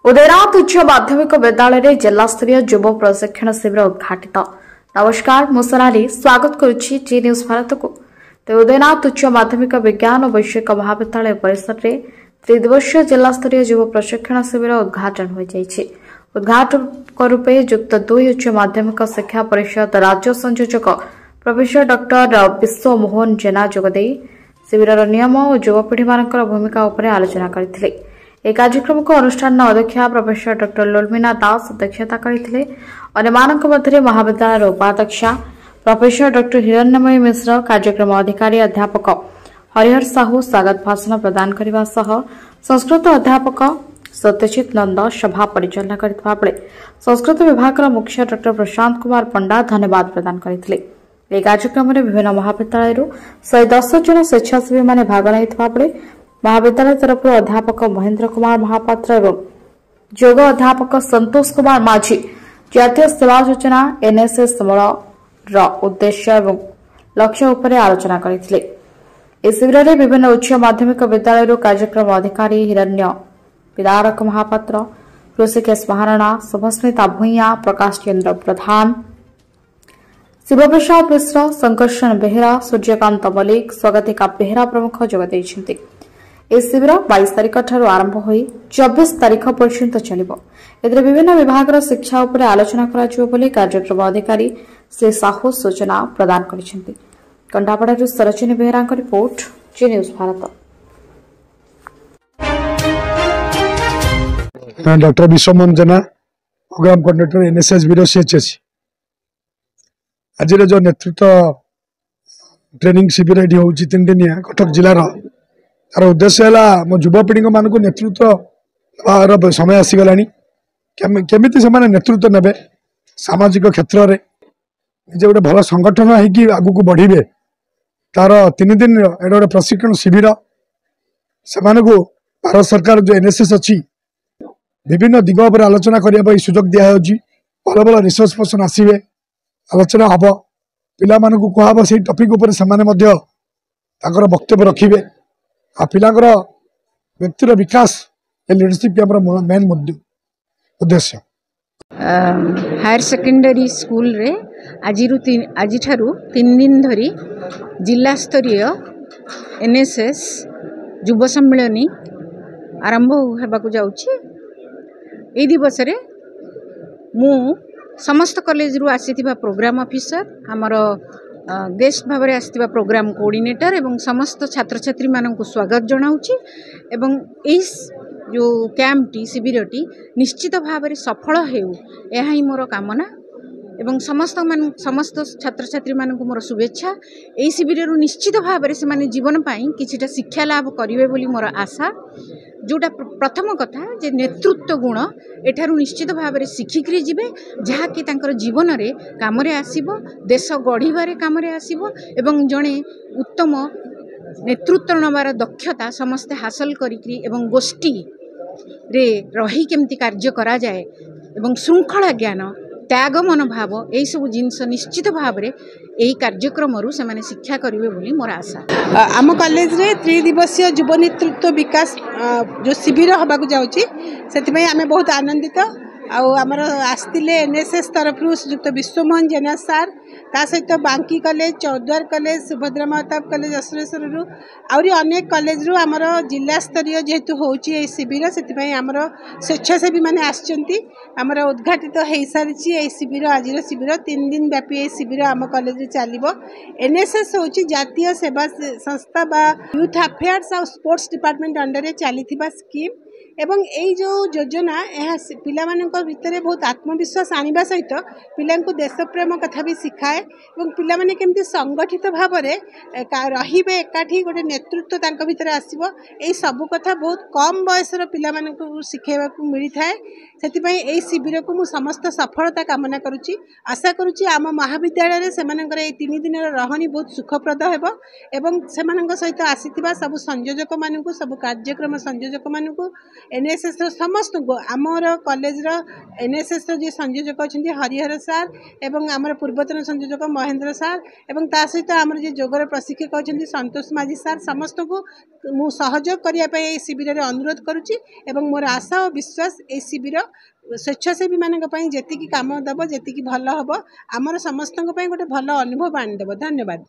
उदयनाथ उच्च माध्यमिक विद्यालय जिला स्तरीय युव प्रशिक्षण शिविर उद्घाटित। नमस्कार, मु सोनाली स्वागत करुच्ची जी न्यूज भारत को। तो उदयनाथ उच्च माध्यमिक विज्ञान और वैषयिक महाविद्यालय परिसर में त्रिदिवसीय जिला स्तरीय युव प्रशिक्षण शिविर उद्घाटन हो जाइछि। उद्घाटक रूपे युक्त 2 उच्च माध्यमिक शिक्षा परिषद राज्य संयोजक प्रोफेसर डॉक्टर विश्व मोहन जेना जोगदे शिविर नियम और युवपीढ़ी मान भूमिका उपर आलोचना करथिले। एक कार्यक्रम को अनुष्ठान अध्यक्षा प्रोफेसर डॉक्टर लोलमीना दास अध्यक्षता करथिले। अन्यमानक मध्य महाविद्यालय उपाध्यक्षा प्रोफेसर डॉक्टर हिरण्यमयी मिश्र, कार्यक्रम अधिकारी अध्यापक हरिहर साहू स्वागत भाषण प्रदान करने सह संस्कृत अध्यापक सत्यजित नंद सभा परिचालना करथिबा बेले संस्कृत विभाग मुख्य डॉक्टर प्रशांत कुमार पंडा धन्यवाद प्रदान करथिले। ଏହି କାର୍ଯ୍ୟକ୍ରମରେ ବିଭିନ୍ନ ମହାବିଦ୍ୟାଳୟରୁ 110 ଜଣ ସ୍ୱେଚ୍ଛାସେବୀମାନେ ଭାଗ ନେଇଥିବା ବେଳେ ମହାବିଦ୍ୟାଳୟ ତରଫରୁ ଅଧ୍ୟାପକ ମହେନ୍ଦ୍ର କୁମାର ମହାପାତ୍ର ଏବଂ ଯୋଗ ଅଧ୍ୟାପକ ସନ୍ତୋଷ କୁମାର ମାଝୀ ଜାତୀୟ ସେବା ଯୋଜନା ଏନ୍ଏସ୍ଏସ୍ ମୂଳର ଉଦ୍ଦେଶ୍ୟ ଏବଂ ଲକ୍ଷ୍ୟ ଉପରେ ଆଲୋଚନା କରିଥିଲେ। ଏହି ଶିବିରରେ ବିଭିନ୍ନ ଉଚ୍ଚ ମାଧ୍ୟମିକ ବିଦ୍ୟାଳୟରୁ କାର୍ଯ୍ୟକ୍ରମ ଅଧିକାରୀ ହିରଣ୍ୟ ବିଦାରକ ମହାପାତ୍ର, ଋଷିକେଶ ମହାରଣା, ଶୁଭସ୍ମିତା ଭୂଇଁଆ, ପ୍ରକାଶ ଚନ୍ଦ୍ର ପ୍ରଧାନ, शिवप्रसाद मिश्र, संकर्षण बेहेरा, सूर्यकांत मल्लिक, स्वागतिका बेहेरा प्रमुख जोग देइछन्ति। ए शिविर 22 तारिख ठारू आरंभ होई 24 तारिख पर्यंत चलिबो। एतरे विभिन्न विभागर शिक्षा उपरे आलोचना कराजिबो बोली कार्यक्रम अधिकारी श्री साहू सूचना प्रदान करिसेंति। कंडापड़ारू सरचिनी बेहेरांक report, Zee news Bharat. Doctor Bishwamohan Jena, programme coordinator NSS bureau CHS. आज जो नेतृत्व ट्रेनिंग शिविर ये हूँ 3 दिनिया कटक जिलार तार उद्देश्य है मो युवपीढ़ी मान नेतृत्व समय आसीगला केमी से नेतृत्व ने सामाजिक क्षेत्र में निजे गोटे भल संगठन आगू को बढ़े तार 3 दिन एट गोटे प्रशिक्षण शिविर से भारत सरकार जो एनएसएस अच्छी विभिन्न दिग पर आलोचना करने सुजोग दिखाई भल भल रिसोर्स पर्सन आसवे आलोचना हम पिला कहब से टपिक से वक्तव्य रखिए आ पिलांकर व्यक्तिर विकास लीडरशिप मेन उद्देश्य। हायर सेकेंडरी स्कूल रे आज 3 दिन धरी जिला स्तरीय एनएसएस युव सम्मेलनी आरंभ होबाकू जाउछि। एई दिवस रे मु समस्त कॉलेज रु आसीथिबा प्रोग्राम ऑफिसर आमर गेस्ट भाव में आसीथिबा प्रोग्राम कोऑर्डिनेटर एवं समस्त छात्र छात्री मानक स्वागत जनाउछि एवं इस जो कैंप टी शिविर टी निश्चित भाव में सफल हेउ एहा ही मोर कामना एवं समस्त छात्र छात्री मानक मोर शुभेच्छा। एई शिविर रु निश्चित भाव में से माने जीवन पाई किछिटा शिक्षा लाभ करिवे बोली मोर आशा। जोटा प्रथम कथा जे नेतृत्व गुण एठारू निश्चित भाव में शिखिकी जीवे जहाँकि जीवन में कम आसीबो, देश गढ़िबारे कम आसीबो एवं जड़े उत्तम नेतृत्व नबार दक्षता समस्ते हासिल करी एवं गोष्ठी रे रही केमती कार्य करा जाए एवं श्रृंखला ज्ञान त्याग मनोभाव यही सब जिनस निश्चित भाव में यही कार्यक्रम से माने शिक्षा करेंगे बोली मोर आशा। आम कॉलेज रे 3 दिवसीय युव नेतृत्व विकास जो शिविर होबाकू जाउची सेतिमै आमे बहुत आनंदित। आमर आसतिले एनएसएस तरफ श्रीयुक्त विश्वमोहन जेना सार ता सहित Banki college, Choudwar college, Subhadra Mahtab college Asureswar आउरी अनेक कॉलेज रु आमर जिला स्तरीय जेहेतु होउची ए शिविर सेतिमै आमर स्वेच्छासेवी माने आछंती। आमर उद्घाटित हो सारी ए शिविर आज शिविर 3 दिन व्यापी ए शिविर आम कॉलेज रे चलिबो। एनएसएस होउची जातीय सेवा संस्था बा यूथ अफेयर्स और स्पोर्ट्स डिपार्टमेंट अंडर रे चलीथिबा स्कीम एवं यही जो योजना यह पिला भितर बहुत आत्मविश्वास आनिबा सहित पिला देशप्रेम कथा भी शिखाए और पिला माने केमती संगठित भाव में रहिबे एकाठी गोटे नेतृत्व तांको भितर आसीबो। एई सब कथा बहुत कम बयसर पिला मानकु शिखेबाकू मिली थाए। सेतिपई एई शिविर को मु समस्त सफलता कामना करुची। आशा करुची आम महाविद्यालय रे सेमानकर एई 3 दिन रहनी बहुत सुखप्रद हेबो एवं सेमानक सहित आसीथिबा सब संयोजक मानकु सब कार्यक्रम संयोजक मानकु एनएसएस समस्त को आमर कॉलेज एनएसएस जी संयोजक अच्छा हरिहर सार एवं आमर पूर्वतन संयोजक महेंद्र सार एवं ता सहित आमर जो योगर प्रशिक्षक अच्छा संतोष माझी सार समस्त को मु सहयोग करने शिविर में अनुरोध करुच्ची एवं मोर आशा और विश्वास ए शिविर स्वेच्छासेवी मानी जी कम दब जी भल हम आमर समस्त गोटे भल अनुभव आनीदेव। धन्यवाद।